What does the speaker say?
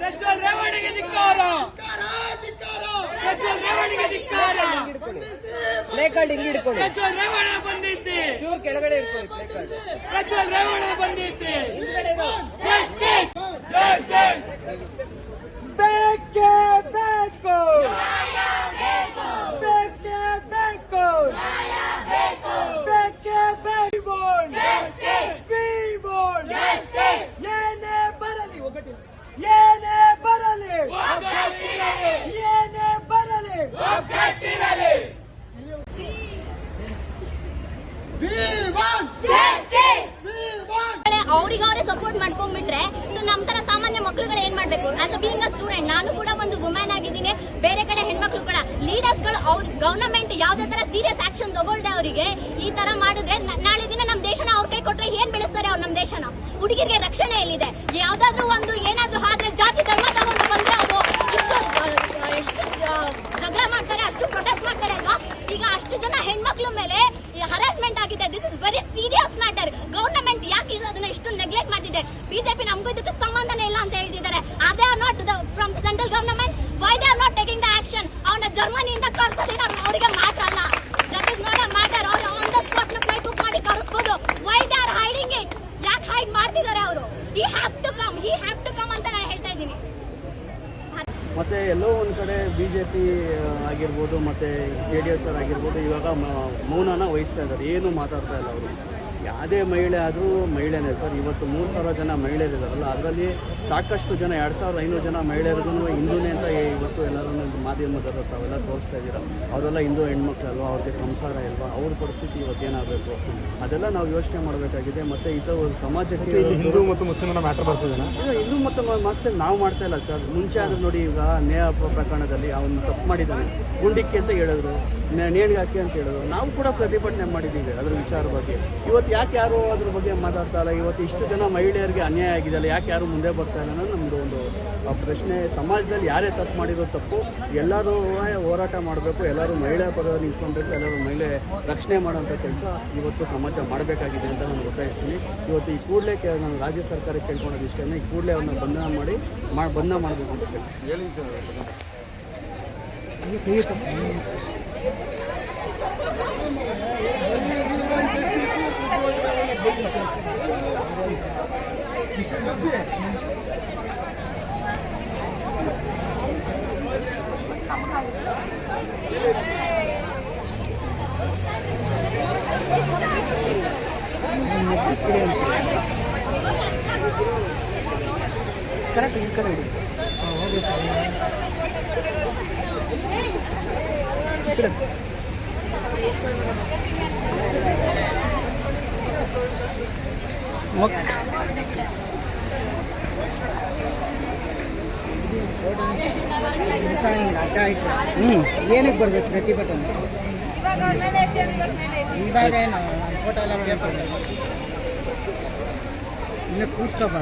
ಪ್ರಜ್ವಲ್ ರೇವಣ್ಣಿಗೆ ಧಿಕ್ಕಾರ, ಪ್ರಜ್ವಲ್ ರೇವಣ್ಣಿಗೆ ಧಿಕ್ಕಾರ. ಪ್ರಜ್ವಲ್ ರೇವಣ್ಣ ಬಂಧಿಸಿ, ಕೆಳಗಡೆ ಪ್ರಜ್ವಲ್ ರೇವಣ್ಣ ಬಂಧಿಸಿ. ಜಸ್ಟಿಸ್, ಜಸ್ಟಿಸ್ ಬೇಕೇ ಬೇಕು, ಬೇಕೇ ಬೇಕು, ಬೇಕೇ ಬೇಕು. ಏನೇ ಬರಲಿ ಒಗ್ಗಟ್ಟಿಲ್ಲ, ಏನೇ ಬರಲಿ ಏನೇ ಬರಲಿ ಒಗ್ಗಟ್ಟಿರಲಿ. ಅವ್ರಿಗೆ ಅವರೇ ಸಪೋರ್ಟ್ ಮಾಡ್ಕೊಂಡ್ಬಿಟ್ರೆ ಸೊ ನಮ್ ತರ ಸಾಮಾನ್ಯ ಮಕ್ಳುಗಳು ಏನ್ ಮಾಡ್ಬೇಕು? As a being a student ನಾನು ಕೂಡ ಒಂದು ವುಮೆನ್ ಆಗಿದ್ದೀನಿ. ಬೇರೆ ಕಡೆ ಹೆಣ್ಮಕ್ಳು ಕೂಡ ಲೀಡರ್ಸ್ ಗಳು ಅವ್ರ ಗವರ್ನಮೆಂಟ್ ಯಾವ್ದೇ ತರ ಸೀರಿಯಸ್ ಆಕ್ಷನ್ ತಗೊಳ್ದೆ ಅವರಿಗೆ ಈ ತರ ಮಾಡಿದ್ರೆ ನಾಳೆ ದಿನ ನಮ್ ದೇಶನ ಅವ್ರ ಕೈ ಕೊಟ್ರೆ ಏನ್ ಬೆಳೆಸ್ತಾರೆ ಅವ್ರು ನಮ್ ದೇಶನ? ಹುಡುಗಿರಿಗೆ ರಕ್ಷಣೆ ಎಲ್ಲಿದೆ? ಯಾವ್ದಾದ್ರು ಒಂದು ಏನಾದ್ರು ಆದ್ರೆ ಜಾತಿ ಧರ್ಮ ತಗೊಂಡು ಬಂದ್ರೆ ಅವರು ಎಷ್ಟು ಜಗಳ ಮಾಡ್ತಾರೆ, ಅಷ್ಟು ಪ್ರೊಟೆಸ್ಟ್ ಮಾಡ್ತಾರೆ ಅಲ್ವಾ? ಈಗ ಅಷ್ಟು ಜನ ಹೆಣ್ಮಕ್ಳ ಮೇಲೆ ಹರಾಸ್ಮೆಂಟ್ ಆಗಿದೆ. This is very serious matter. Government ಯಾಕೆ ಅದನ್ನ ಇಷ್ಟು ನೆಗ್ಲೆಕ್ಟ್ ಮಾಡ್ತಿದೆ? ಬಿಜೆಪಿ ನಮಗೂ ಇದಕ್ಕೆ ಸಂಬಂಧನೇ ಇಲ್ಲ ಅಂತ ಹೇಳ್ತಿದ್ದಾರೆ. ಅದೇ are not from central government. Why they are not taking the action? ಅವನ ಜರ್ಮನಿಯಿಂದ ಕರ್ಸೋದೇನೋ ಅವರಿಗೆ ಮಾತಲ್ಲ. That is not a matter. ಅವ್ರು ಆನ್ ದ ಸ್ಪಾಟ್ ನ ಫ್ಲೈಟ್ ಬುಕ್ ಮಾಡಿ ಕರೆಸ್ಬೋದು. Why they are hiding it? ಯಾಕೆ ಹೈಡ್ ಮಾಡ್ತಿದ್ದಾರೆ ಅವರು? ಹಿ ಹ್ಯಾವ್ ಟು ಕಮ್ ಅಂತ ನಾನು ಹೇಳ್ತಾ ಇದ್ದೀನಿ. ಮತ್ತು ಎಲ್ಲೋ ಒಂದು ಕಡೆ BJP ಆಗಿರ್ಬೋದು ಮತ್ತು JDS ಆಗಿರ್ಬೋದು ಇವಾಗ ಮೌನನ ವಹಿಸ್ತಾ ಇದ್ದಾರೆ, ಏನು ಮಾತಾಡ್ತಾ ಇಲ್ಲ ಅವರು. ಯಾವುದೇ ಮಹಿಳೆ ಆದರೂ ಮಹಿಳೆನೇ ಸರ್. ಇವತ್ತು 3,000 ಜನ ಮಹಿಳೆಯರಿದ್ದಾರಲ್ಲ, ಅದರಲ್ಲಿ ಸಾಕಷ್ಟು ಜನ 2,500 ಜನ ಮಹಿಳೆಯರಿಗೂ ಹಿಂದೂನೇ ಅಂತ ಇವತ್ತು ಎಲ್ಲರೂ ಮಾಧ್ಯಮದವರು ತಾವೆಲ್ಲ ತೋರಿಸ್ತಾ ಇದ್ದೀರ. ಅವರೆಲ್ಲ ಹಿಂದೂ ಹೆಣ್ಮಕ್ಳಲ್ವ, ಅವ್ರಿಗೆ ಸಂಸಾರ ಇಲ್ವಾ, ಅವ್ರ ಪರಿಸ್ಥಿತಿ ಇವತ್ತೇನಾಗಬೇಕು ಅದೆಲ್ಲ ನಾವು ಯೋಚನೆ ಮಾಡಬೇಕಾಗಿದೆ. ಮತ್ತು ಇದು ಸಮಾಜಕ್ಕೆ ಹಿಂದೂ ಮತ್ತು ಮುಸ್ಲಿಮರ ಮ್ಯಾಟರ್ ಬರ್ತದೆ. ಹಿಂದೂ ಮತ್ತು ಮಾಸ್ಟರ್ ನಾವು ಮಾಡ್ತಾ ಇಲ್ಲ ಸರ್. ಮುಂಚೆ ಆದರೂ ನೋಡಿ, ಈಗ ನೇಹ ಪ್ರಕರಣದಲ್ಲಿ ಅವನು ತಪ್ಪು ಮಾಡಿದ್ದಾನೆ, ಗುಂಡಿಕ್ಕಿ ಅಂತ ಹೇಳಿದ್ರು, ನೇಣಿಗೆ ಹಾಕಿ ಅಂತ ಹೇಳಿದ್ರು. ನಾವು ಕೂಡ ಪ್ರತಿಭಟನೆ ಮಾಡಿದ್ದೀವಿ ಅದ್ರ ವಿಚಾರ ಬಗ್ಗೆ. ಇವತ್ತು ಯಾಕೆ ಯಾರು ಅದ್ರ ಬಗ್ಗೆ ಮಾತಾಡ್ತಾ ಇಲ್ಲ? ಇವತ್ತು ಇಷ್ಟು ಜನ ಮಹಿಳೆಯರಿಗೆ ಅನ್ಯಾಯ ಆಗಿದೆಯಲ್ಲ, ಯಾಕೆ ಯಾರು ಮುಂದೆ ಬರ್ತಾ ಇಲ್ಲ ಅನ್ನೋದು ನಮ್ಮದು ಒಂದು ಪ್ರಶ್ನೆ. ಸಮಾಜದಲ್ಲಿ ಯಾರೇ ತಪ್ಪು ಮಾಡಿರೋ ತಪ್ಪು ಎಲ್ಲರೂ ಹೋರಾಟ ಮಾಡಬೇಕು, ಎಲ್ಲರೂ ಮಹಿಳೆ ಪರ ನಿಂತ್ಕೊಬೇಕು, ಎಲ್ಲರೂ ಮಹಿಳೆ ರಕ್ಷಣೆ ಮಾಡೋಂಥ ಕೆಲಸ ಇವತ್ತು ಸಮಾಜ ಮಾಡಬೇಕಾಗಿದೆ ಅಂತ ನಾನು ಒತ್ತಾಯಿಸ್ತೀನಿ. ಇವತ್ತು ಈ ಕೂಡಲೇ ನಾನು ರಾಜ್ಯ ಸರ್ಕಾರಕ್ಕೆ ಕೇಳ್ಕೊಳೋದು ಇಷ್ಟೇ, ಈ ಕೂಡಲೇ ಅವ್ರನ್ನ ಬಂಧನ ಮಾಡಬೇಕು ಅಂತ ಕೇಳ್ತೀನಿ. ಕರೆಕ್ಟ್ ಈ ಕಡೆ ಇಡಿ. ಏನಕ್ಕೆ ಬರ್ಬೇಕು ಪ್ರತಿಭಟನೆ? ಇವಾಗ ಏನು ಫೋಟೋ ಎಲ್ಲ ಇನ್ನು ಕೂರ್ಸ್ಕೋಬಾರ್ದು.